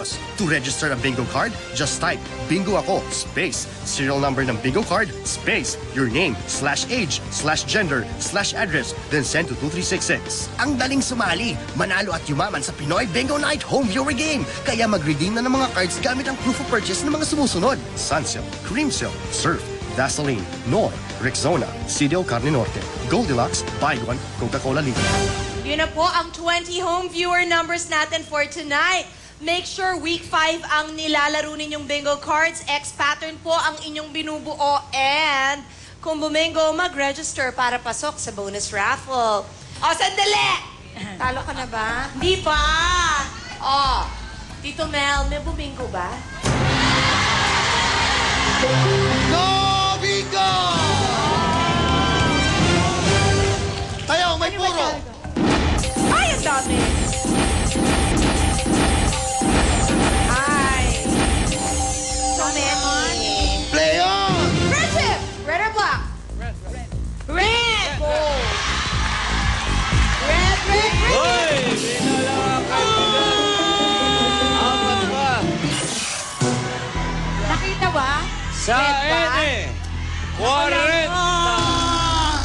To register a bingo card, just type Bingo Ako, space, serial number ng bingo card, space, your name, /age, /gender, /address, then send to 2366. Ang daling sumali, manalo at yumaman sa Pinoy Bingo Night Home Viewer Game. Kaya mag-redeem na ng mga cards gamit ang proof of purchase ng mga sumusunod. Sunsilk, Creamsilk, Surf, Vaseline, Knorr, Rexona, CDL Carne Norte, Goldilocks, Baygon, Coca-Cola Libre. Yun na po ang 20 home viewer numbers natin for tonight. Make sure week 5 ang nilalaro ninyong bingo cards. X-pattern po ang inyong binubuo. And kung bumingo, mag-register para pasok sa bonus raffle. O, sandali! Talo ka na ba? Hindi pa! O, Tito Mel, may bumingo ba? Go, bingo! Tayo, may puro! Ay, ang dami! Play on! Friendship! Red or black? Red! Red! Gold! Red, red, red! Hoy! Apat ba? Nakita ba? Sa N, 40!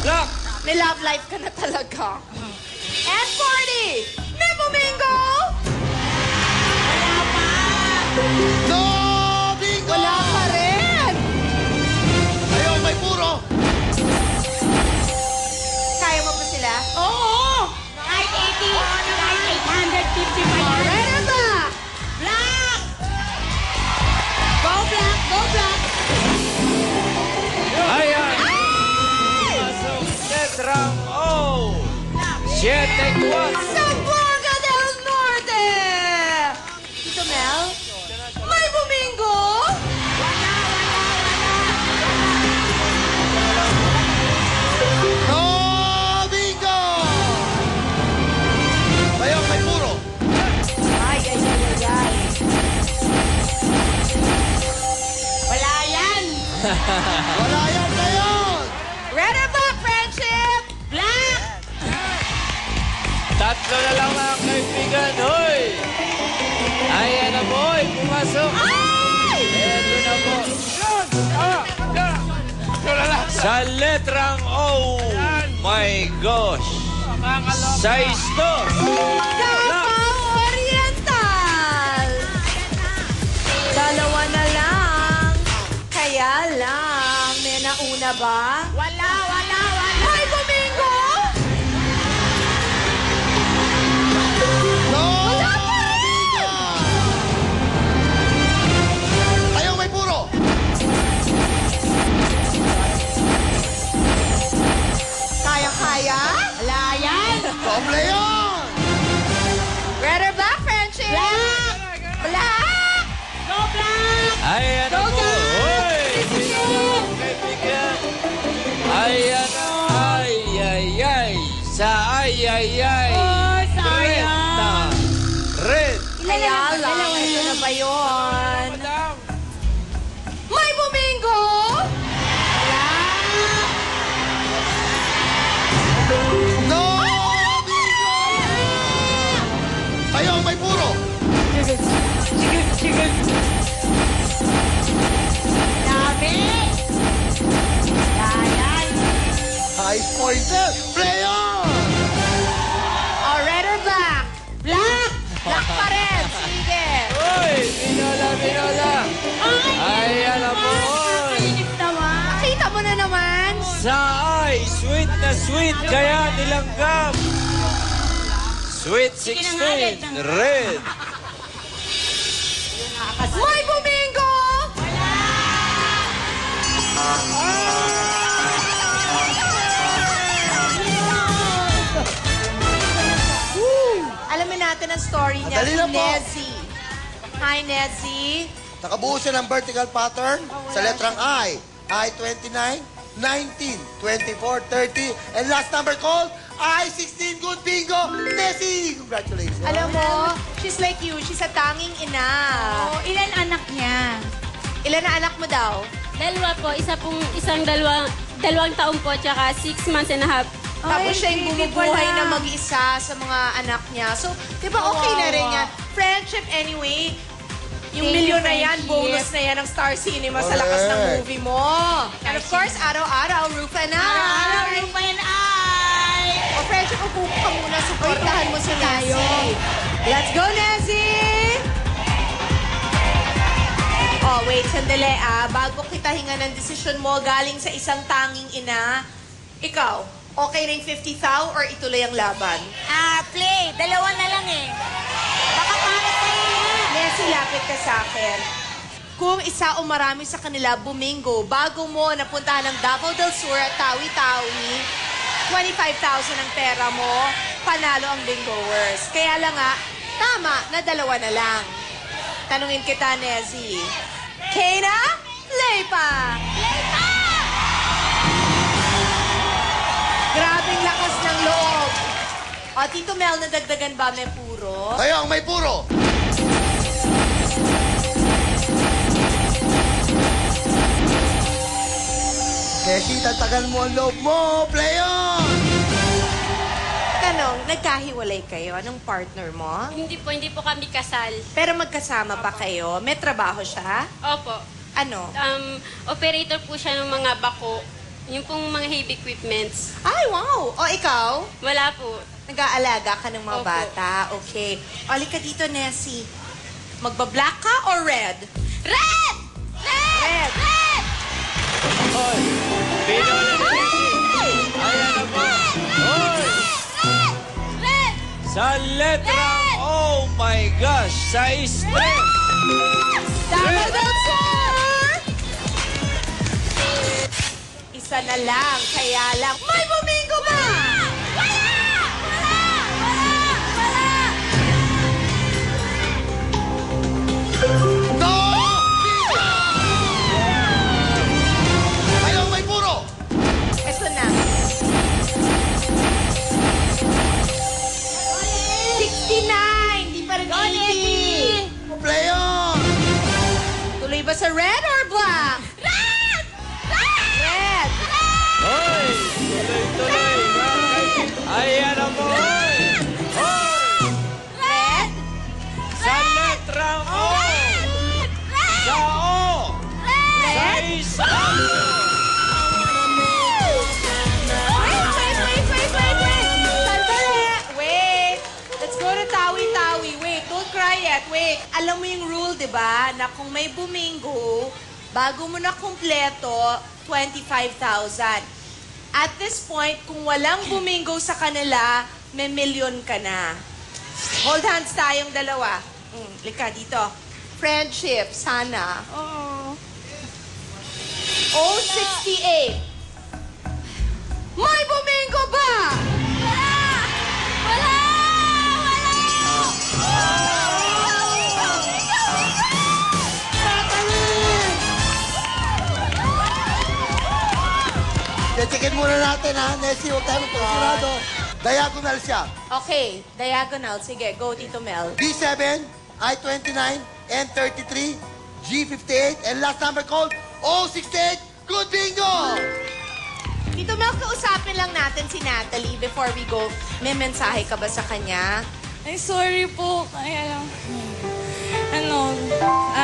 Black! May love life ka na talaga. And 40! May bumingo! Wala pa! No, bingo! Wala pa rin! Tayo, may puro! Kaya mo ba sila? Oo! Kahit 80, kahit 850 pa yan. Red or black? Black! Go black! Go black! Ayan! Pasok letrang O! 7-4! Zamboanga del Norte! Tito Mel? May bumingo? No, bingo! Tayo, may puro! Ay, ay, ay, ay, ay. Wala yan! Wala yan tayo! Red or black, friendship? Black! Tatlo na lang mga kaibigan, hoy! Ayan na po, hoy! Pumasok! Ay! Eto na po. Sa letrang O! My gosh! 6-2! Davao Oriental! Dalawa na lang. Kaya lang, may nauna ba? Wala! Wala! Wala! May bumingo? No, Wala pa rin! bingo! Tayo, may puro! Kaya-kaya? Wala yan! Doble yun! Red or black, friendship? Black! Black! Go black! Ayan na Go, po, guys! hoy! Sino na mga kaibigan? Ayan na, ay, ay, ay! Sa ay, ay, ay! Oh, sayang! Red! Kaya lang, ito na ba yun? May bumingo? No, bingo! Tayo, may puro! Dami! Yan! High pointer! Play on! Oh, red or black? Black! Black pa rin. Sige. Hoy! Binola, binola! Ayan na po, hoy! Inip naman! Nakita mo na naman. Sa ay, sweet na sweet, kaya nilanggam! Sweet 16, red! May bumingo! Alamin natin ang story niya, Madali si na po. Nezzy. Hi, Nezzy. Nakabuo siya ng vertical pattern sa letrang I. I-29, 19, 24, 30, and last number called I-16. Good bingo! Nessie! Congratulations. Alam mo, she's like you. She's a tanging ina. Oh, ilan anak niya? Ilan na anak mo daw? Dalawa po, dalawang taon po, tsaka 6 months and a half. Tapos siya yung baby bumubuhay pala. na mag-isa sa mga anak niya. So, di ba okay na rin yan? Friendship anyway, Yung Thank you, milyon na yan, friendship. bonus na yan ng Star Cinema sa lakas ng Correct. movie mo. And of course, araw-araw, Rufa na. Araw-araw, Rupa and I. O, friendship, upo ka muna. Supportahan mo si Nessie. Let's go, Nessie! Oh, wait, sandali bago kita hinga ng desisyon mo galing sa isang tanging ina, ikaw, okay rin 50,000 or ituloy ang laban? Play. Dalawa na lang eh. Baka para sa'yo yan. Nessie, lapit ka sa akin. Kung isa o marami sa kanila bumingo, bago mo napuntahan ng Davao del Sur at Tawi-Tawi, 25,000 ang pera mo, panalo ang bingoers. Kaya lang tama na dalawa na lang. Tanungin kita, Nessie. Kena, play pa! Play pa! Grabing lakas ng loob. O, Tito Mel, nadagdagan ba may puro? Ayong, may puro. Nessie, tatagan mo ang loob mo. Play on! Tanong, nagkahiwalay kayo? Anong partner mo? Hindi po kami kasal. Pero magkasama pa kayo? May trabaho siya? Opo. Ano? Operator po siya ng mga bako. Yung pong mga heavy equipments. Ay, wow! O, ikaw? Wala po. Nag-aalaga ka ng mga Opo. bata. Okay. Oli ka dito, Nessie. Magba-black ka or red? Red! Red! Red! Hoy! Pinola ni Nessie! Ayan na po! Hoy! Red! Red! Sa letrang, oh my gosh, sa stress! Davao del Sur! Isa na lang, kaya lang. May bumingo ba? Wala! Wala! Wala! No! Ayong, may puro. Ito na. 69! Di pa rin 80. Play on! Tuloy ba sa red or black? Red! Red! Red! Hoy! Tuloy-tuloy! Ayan na po! Hoy! Hoy! Red! Sa letrang O! Sa O! Sa isang! Wait! Sandali! Wait! Let's go to Tawi-Tawi. Wait, don't cry yet. Wait. Alam mo yung rule, di ba? Na kung may bumingo, bago mo na kumpleto, 25,000. At this point, kung walang bumingo sa kanila, may milyon ka na. Hold hands tayong dalawa. Lika dito. Friendship, sana. Oo. 068. May bumingo ba? Wala! Wala! Checkin muna natin, ha? Nessie, huwag tayo magpagsigurado. Diagonal siya. Okay, diagonal. Sige, go, Tito Mel. B7, I-29, N33, G58, and last number called 068. Good bingo! Tito Mel, kausapin lang natin si Natalie before we go. May mensahe ka ba sa kanya? Ay, sorry po. Kaya lang,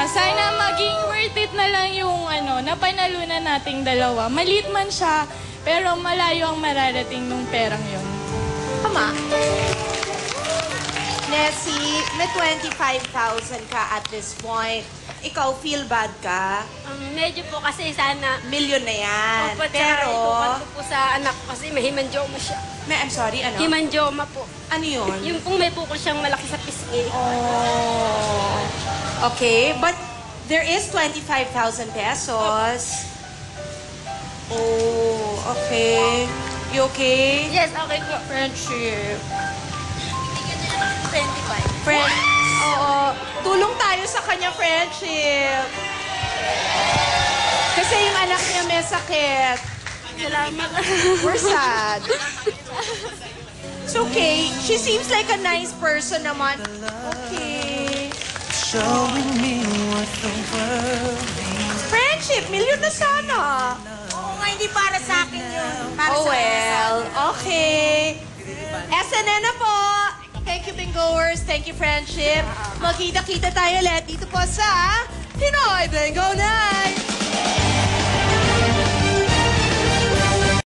sana maging worth it na lang yung napanalunan nating dalawa. Maliit man siya, pero malayo ang mararating nung perang yun. Tama. Nessie, may 25,000 ka at this point. Ikaw, feel bad ka? Medyo po kasi sana... Milyon na yan. Opo, Pero, itupan ko po sa anak ko kasi may hemangioma siya. I'm sorry, ano? Hemangioma po. Ano yun? Yung pong may bukol siyang malaki sa pisngi. Oh. Okay, but there is 25,000 pesos. Oh, okay. You okay? Yes, okay po. Friendship. 25. Friend, oo. Tulong tayo sa kanya, friendship. Kasi yung anak niya may sakit. Salamat. We're sad. It's okay. She seems like a nice person naman. Okay. Showing me what the world means. Friendship, milyon na sana. Oo nga, hindi para sa akin yun. Para Oh sa well, okay. SNN na po. Thank you, bingoers. Thank you, friendship. Magkita-kita tayo ulit dito po sa Bingo Night!